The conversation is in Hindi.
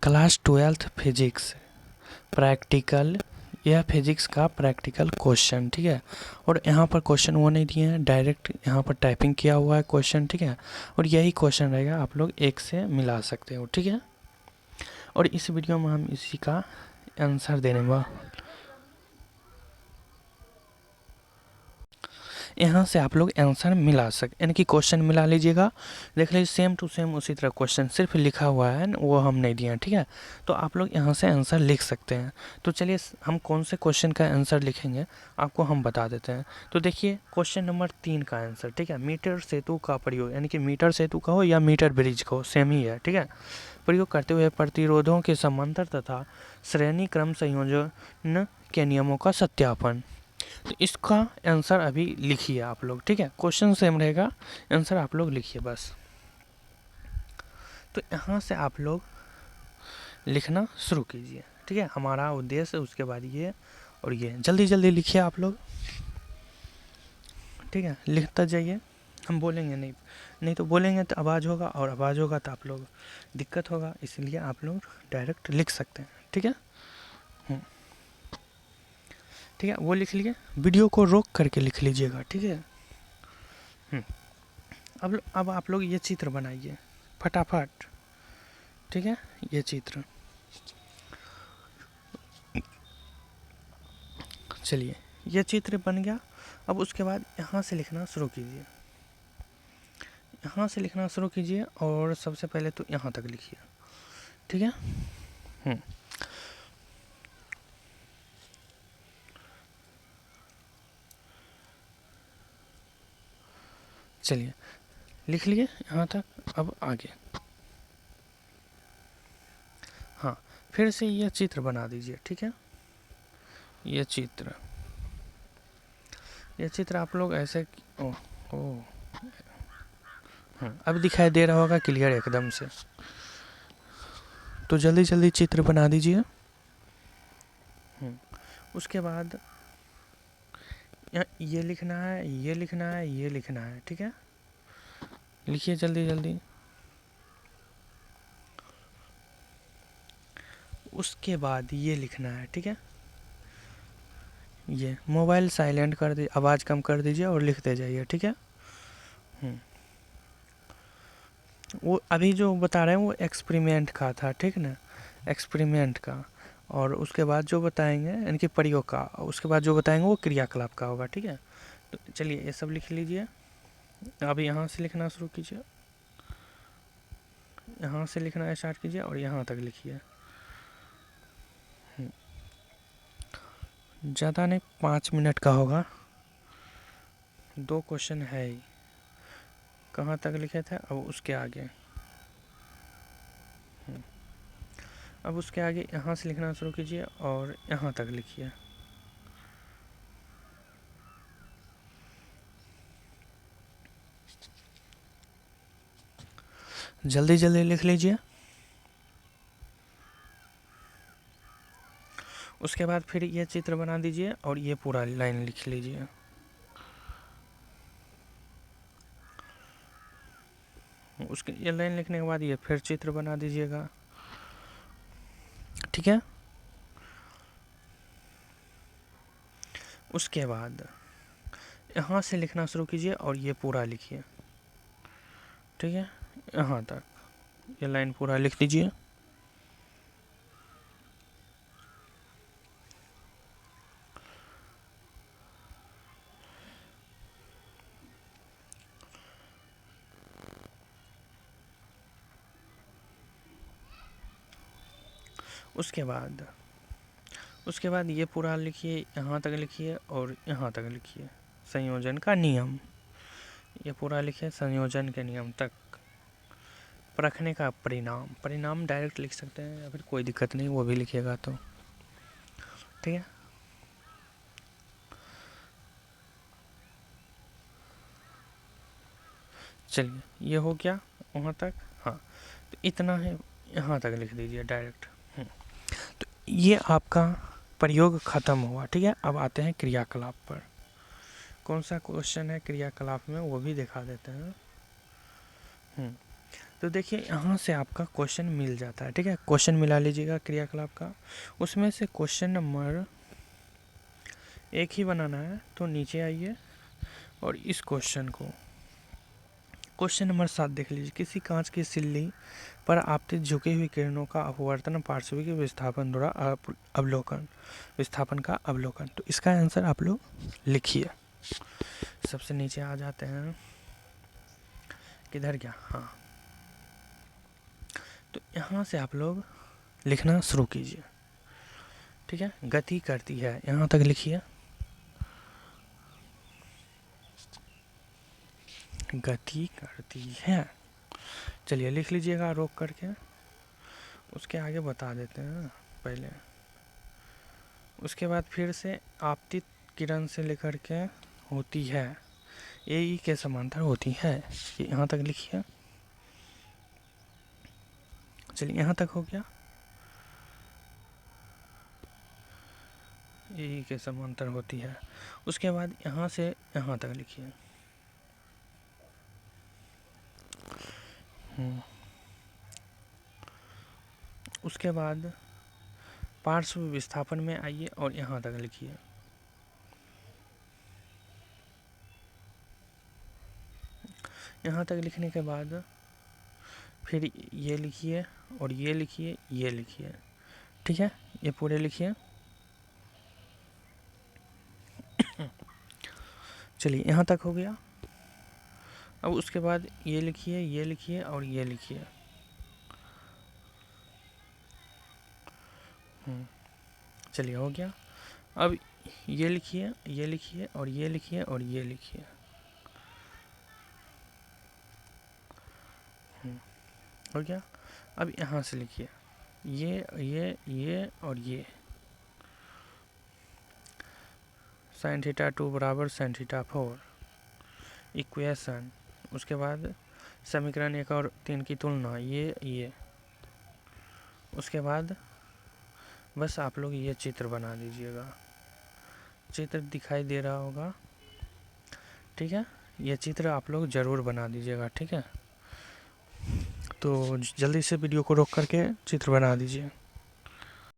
क्लास 12th फिजिक्स प्रैक्टिकल, यह फिजिक्स का प्रैक्टिकल क्वेश्चन, ठीक है। और यहाँ पर क्वेश्चन वो नहीं दिए हैं, डायरेक्ट यहाँ पर टाइपिंग किया हुआ है क्वेश्चन, ठीक है। और यही क्वेश्चन रहेगा, आप लोग एक से मिला सकते हो, ठीक है। और इस वीडियो में हम इसी का आंसर देने वाला, यहाँ से आप लोग आंसर मिला यानी कि क्वेश्चन मिला लीजिएगा। देख लीजिए सेम टू सेम उसी तरह क्वेश्चन, सिर्फ लिखा हुआ है वो हम नहीं दिए हैं, ठीक है। तो आप लोग यहाँ से आंसर लिख सकते हैं। तो चलिए हम कौन से क्वेश्चन का आंसर लिखेंगे आपको हम बता देते हैं। तो देखिए क्वेश्चन नंबर 3 का आंसर, ठीक है। मीटर सेतु का प्रयोग, यानी कि मीटर सेतु का हो या मीटर ब्रिज का हो, सेम ही है, ठीक है। प्रयोग करते हुए प्रतिरोधों के समांतर तथा श्रेणी क्रम संयोजन के नियमों का सत्यापन। तो इसका आंसर अभी लिखिए आप लोग, ठीक है। क्वेश्चन सेम रहेगा, आंसर आप लोग लिखिए बस। तो यहाँ से आप लोग लिखना शुरू कीजिए, ठीक है। हमारा उद्देश्य उसके बाद ये और ये, जल्दी जल्दी लिखिए आप लोग, ठीक है। लिखता जाइए, हम बोलेंगे नहीं तो बोलेंगे तो आवाज़ होगा, और आवाज़ होगा तो आप लोग दिक्कत होगा, इसलिए आप लोग डायरेक्ट लिख सकते हैं, ठीक है। ठीक है, वो लिख लिए, वीडियो को रोक करके लिख लीजिएगा, ठीक है। अब आप लोग ये चित्र बनाइए फटाफट, ठीक है। ये चित्र, चलिए ये चित्र बन गया। अब उसके बाद यहाँ से लिखना शुरू कीजिए, यहाँ से लिखना शुरू कीजिए, और सबसे पहले तो यहाँ तक लिखिए, ठीक है। चलिए लिख लिए यहाँ तक, अब आगे। हाँ, फिर से ये चित्र बना दीजिए, ठीक है। ये चित्र आप लोग ऐसे अब दिखाई दे रहा होगा क्लियर एकदम से। तो जल्दी जल्दी चित्र बना दीजिए। उसके बाद ये लिखना है, ये लिखना है, ये लिखना है, ठीक है। लिखिए जल्दी जल्दी। उसके बाद ये लिखना है, ठीक है। ये मोबाइल साइलेंट कर दीजिए, आवाज़ कम कर दीजिए और लिखते जाइए, ठीक है। वो अभी जो बता रहे हैं वो एक्सपेरिमेंट का था, ठीक ना, एक्सपेरिमेंट का। और उसके बाद जो बताएंगे यानी कि प्रयोग का, उसके बाद जो बताएंगे वो क्रियाकलाप का होगा, ठीक है। तो चलिए ये सब लिख लीजिए। अब यहाँ से लिखना शुरू कीजिए, यहाँ से लिखना स्टार्ट कीजिए और यहाँ तक लिखिए। ज़्यादा नहीं, 5 मिनट का होगा, 2 क्वेश्चन है ही। कहाँ तक लिखे थे, अब उसके आगे, अब उसके आगे यहाँ से लिखना शुरू कीजिए और यहाँ तक लिखिए। जल्दी जल्दी लिख लीजिए। उसके बाद फिर ये चित्र बना दीजिए और ये पूरा लाइन लिख लीजिए। उसके ये लाइन लिखने के बाद ये फिर चित्र बना दीजिएगा, ठीक है। उसके बाद यहाँ से लिखना शुरू कीजिए और ये पूरा लिखिए, ठीक है। यहाँ तक ये लाइन पूरा लिख दीजिए। उसके बाद ये पूरा लिखिए, यहाँ तक लिखिए और यहाँ तक लिखिए। संयोजन का नियम, ये पूरा लिखिए, संयोजन के नियम तक। परखने का परिणाम डायरेक्ट लिख सकते हैं या फिर कोई दिक्कत नहीं, वो भी लिखिएगा तो, ठीक है। चलिए ये हो गया वहाँ तक। हाँ, तो इतना है, यहाँ तक लिख दीजिए डायरेक्ट। तो ये आपका प्रयोग ख़त्म हुआ, ठीक है। अब आते हैं क्रियाकलाप पर। कौन सा क्वेश्चन है क्रियाकलाप में वो भी दिखा देते हैं। तो देखिए यहाँ से आपका क्वेश्चन मिल जाता है, ठीक है। क्वेश्चन मिला लीजिएगा क्रियाकलाप का। उसमें से क्वेश्चन नंबर एक ही बनाना है, तो नीचे आइए और इस क्वेश्चन को, क्वेश्चन नंबर 7 देख लीजिए। किसी कांच की सिल्ली पर आपतित झुकी हुई किरणों का अपवर्तन पार्श्विक विस्थापन द्वारा अवलोकन, विस्थापन का अवलोकन। तो इसका आंसर आप लोग लिखिए। सबसे नीचे आ जाते हैं, किधर गया, हाँ। तो यहाँ से आप लोग लिखना शुरू कीजिए, ठीक है। गति करती है, यहाँ तक लिखिए। गति करती है, चलिए लिख लीजिएगा रोक करके। उसके आगे बता देते हैं पहले। उसके बाद फिर से आपतित किरण से लेकर के होती है, ए ई के समांतर होती है, ये यहाँ तक लिखिए। चलिए यहाँ तक हो गया, ए ई के समांतर होती है। उसके बाद यहाँ से यहाँ तक लिखिए। उसके बाद पार्श्व विस्थापन में आइए और यहाँ तक लिखिए। यहाँ तक लिखने के बाद फिर ये लिखिए और ये लिखिए, ये लिखिए, ठीक है। ये पूरे लिखिए। चलिए यहाँ तक हो गया। अब उसके बाद ये लिखिए, ये लिखिए और ये लिखिए। चलिए हो गया। अब ये लिखिए, ये लिखिए और ये लिखिए और ये लिखिए। हो गया। अब यहाँ से लिखिए ये और ये। sin थीटा 2 बराबर sin थीटा 4 इक्वेशन। उसके बाद समीकरण 1 और 3 की तुलना, ये। उसके बाद बस आप लोग ये चित्र बना दीजिएगा। चित्र दिखाई दे रहा होगा, ठीक है। ये चित्र आप लोग ज़रूर बना दीजिएगा, ठीक है। तो जल्दी से वीडियो को रोक करके चित्र बना दीजिए।